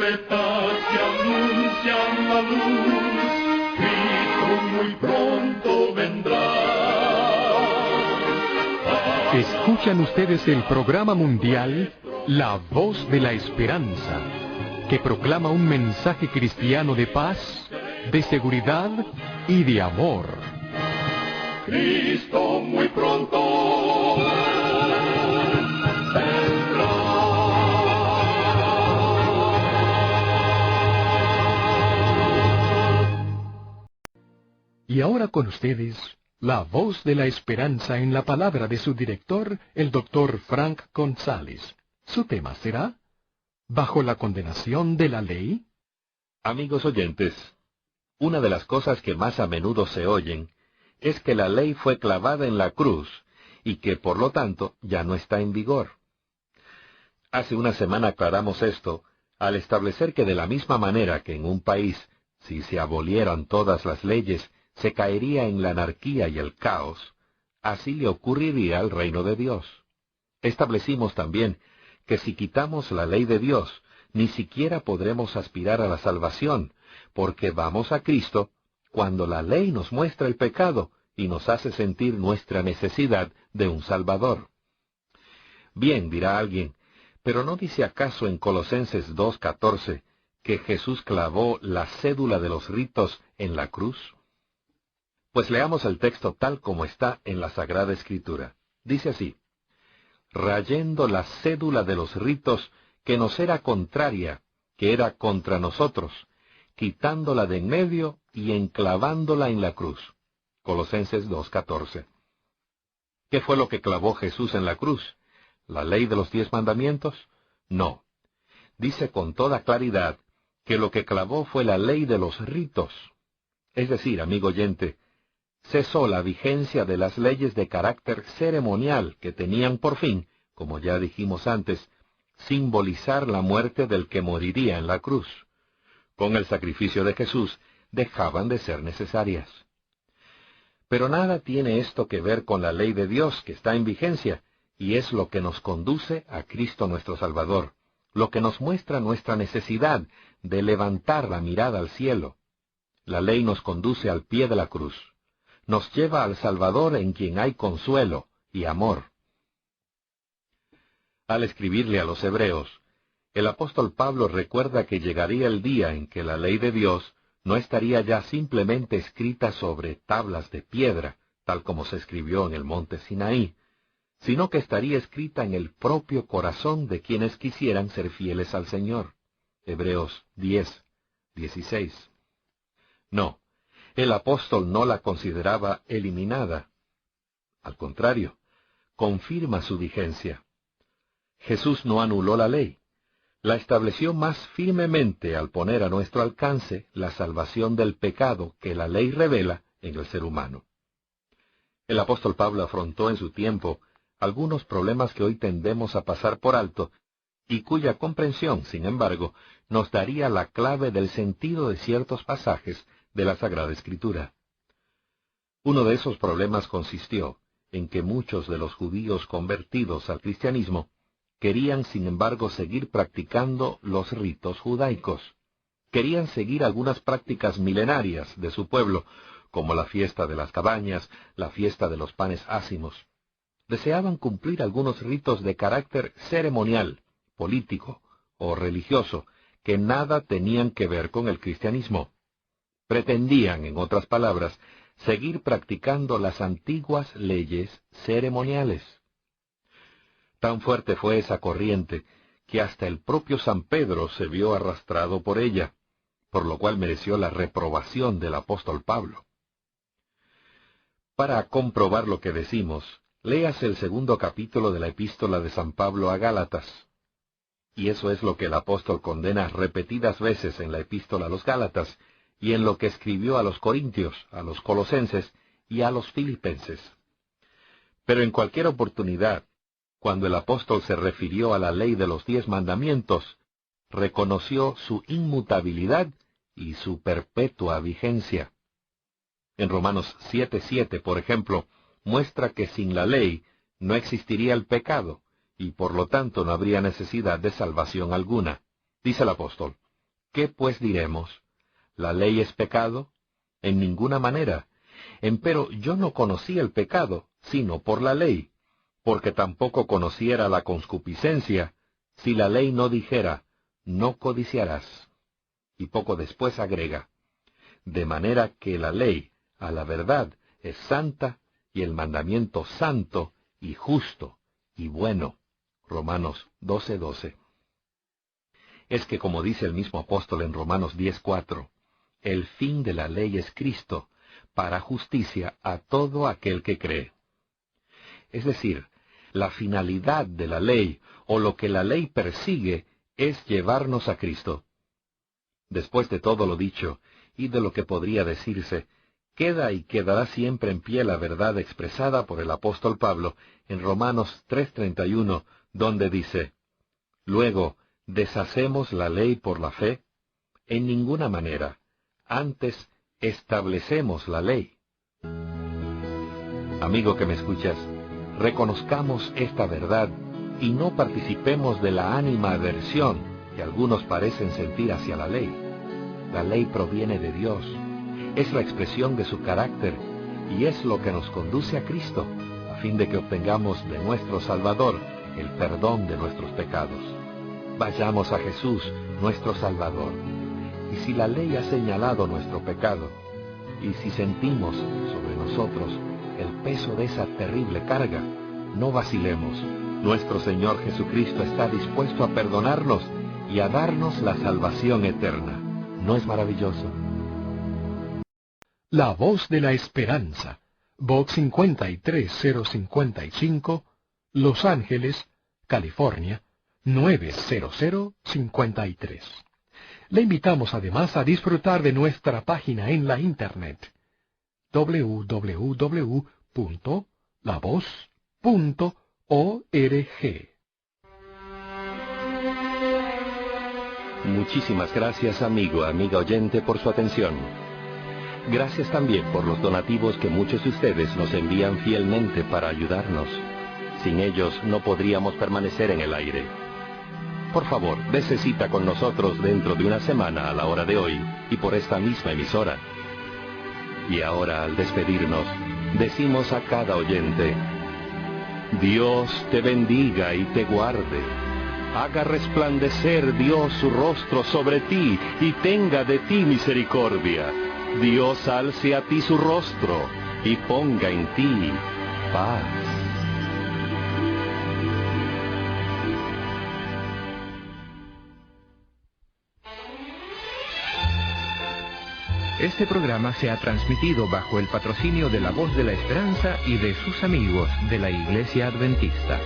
trompetas que anuncian la luz, Cristo muy pronto vendrá. Escuchan ustedes el programa mundial La Voz de la Esperanza, que proclama un mensaje cristiano de paz, de seguridad y de amor. Cristo muy pronto vendrá. Y ahora con ustedes, La Voz de la Esperanza en la palabra de su director, el Dr. Frank González. Su tema será ¿Bajo la condenación de la ley? Amigos oyentes, una de las cosas que más a menudo se oyen es que la ley fue clavada en la cruz y que por lo tanto ya no está en vigor. Hace una semana aclaramos esto al establecer que de la misma manera que en un país, si se abolieran todas las leyes, se caería en la anarquía y el caos, así le ocurriría al reino de Dios. Establecimos también que si quitamos la ley de Dios, ni siquiera podremos aspirar a la salvación, porque vamos a Cristo cuando la ley nos muestra el pecado y nos hace sentir nuestra necesidad de un Salvador. Bien, dirá alguien, ¿pero no dice acaso en Colosenses 2:14 que Jesús clavó la cédula de los ritos en la cruz? Pues leamos el texto tal como está en la Sagrada Escritura. Dice así: rayendo la cédula de los ritos que nos era contraria, que era contra nosotros, quitándola de en medio y enclavándola en la cruz. Colosenses 2:14. ¿Qué fue lo que clavó Jesús en la cruz? ¿La ley de los 10 mandamientos? No. Dice con toda claridad que lo que clavó fue la ley de los ritos. Es decir, amigo oyente, cesó la vigencia de las leyes de carácter ceremonial que tenían por fin, como ya dijimos antes, simbolizar la muerte del que moriría en la cruz. Con el sacrificio de Jesús dejaban de ser necesarias. Pero nada tiene esto que ver con la ley de Dios que está en vigencia, y es lo que nos conduce a Cristo nuestro Salvador, lo que nos muestra nuestra necesidad de levantar la mirada al cielo. La ley nos conduce al pie de la cruz. Nos lleva al Salvador en quien hay consuelo y amor. Al escribirle a los hebreos, el apóstol Pablo recuerda que llegaría el día en que la ley de Dios no estaría ya simplemente escrita sobre tablas de piedra, tal como se escribió en el monte Sinaí, sino que estaría escrita en el propio corazón de quienes quisieran ser fieles al Señor. Hebreos 10:16. No, el apóstol no la consideraba eliminada. Al contrario, confirma su vigencia. Jesús no anuló la ley. La estableció más firmemente al poner a nuestro alcance la salvación del pecado que la ley revela en el ser humano. El apóstol Pablo afrontó en su tiempo algunos problemas que hoy tendemos a pasar por alto y cuya comprensión, sin embargo, nos daría la clave del sentido de ciertos pasajes de la Sagrada Escritura. Uno de esos problemas consistió en que muchos de los judíos convertidos al cristianismo querían, sin embargo, seguir practicando los ritos judaicos. Querían seguir algunas prácticas milenarias de su pueblo, como la fiesta de las cabañas, la fiesta de los panes ácimos. Deseaban cumplir algunos ritos de carácter ceremonial, político o religioso, que nada tenían que ver con el cristianismo. Pretendían, en otras palabras, seguir practicando las antiguas leyes ceremoniales. Tan fuerte fue esa corriente que hasta el propio San Pedro se vio arrastrado por ella, por lo cual mereció la reprobación del apóstol Pablo. Para comprobar lo que decimos, léase el 2º capítulo de la epístola de San Pablo a Gálatas. Y eso es lo que el apóstol condena repetidas veces en la epístola a los Gálatas, y en lo que escribió a los Corintios, a los Colosenses y a los Filipenses. Pero en cualquier oportunidad, cuando el apóstol se refirió a la ley de los 10 mandamientos, reconoció su inmutabilidad y su perpetua vigencia. En Romanos 7:7, por ejemplo, muestra que sin la ley no existiría el pecado, y por lo tanto no habría necesidad de salvación alguna. Dice el apóstol: ¿Qué pues diremos? ¿La ley es pecado? En ninguna manera. Empero yo no conocía el pecado, sino por la ley, porque tampoco conociera la concupiscencia, si la ley no dijera, no codiciarás. Y poco después agrega, de manera que la ley, a la verdad, es santa, y el mandamiento santo, y justo, y bueno. Romanos 12:12. Es que como dice el mismo apóstol en Romanos 10:4, el fin de la ley es Cristo, para justicia a todo aquel que cree. Es decir, la finalidad de la ley, o lo que la ley persigue, es llevarnos a Cristo. Después de todo lo dicho, y de lo que podría decirse, queda y quedará siempre en pie la verdad expresada por el apóstol Pablo en Romanos 3:31, donde dice, luego, ¿deshacemos la ley por la fe? En ninguna manera. Antes, establecemos la ley. Amigo que me escuchas, reconozcamos esta verdad y no participemos de la animadversión que algunos parecen sentir hacia la ley. La ley proviene de Dios, es la expresión de su carácter y es lo que nos conduce a Cristo, a fin de que obtengamos de nuestro Salvador el perdón de nuestros pecados. Vayamos a Jesús, nuestro Salvador. Y si la ley ha señalado nuestro pecado, y si sentimos sobre nosotros el peso de esa terrible carga, no vacilemos. Nuestro Señor Jesucristo está dispuesto a perdonarnos y a darnos la salvación eterna. ¿No es maravilloso? La Voz de la Esperanza, Box 53055, Los Ángeles, California, 90053. Le invitamos además a disfrutar de nuestra página en la Internet, www.lavoz.org. Muchísimas gracias, amigo, amiga oyente, por su atención. Gracias también por los donativos que muchos de ustedes nos envían fielmente para ayudarnos. Sin ellos no podríamos permanecer en el aire. Por favor, dése cita con nosotros dentro de una semana a la hora de hoy y por esta misma emisora. Y ahora, al despedirnos, decimos a cada oyente, Dios te bendiga y te guarde. Haga resplandecer Dios su rostro sobre ti y tenga de ti misericordia. Dios alce a ti su rostro y ponga en ti paz. Este programa se ha transmitido bajo el patrocinio de La Voz de la Esperanza y de sus amigos de la Iglesia Adventista.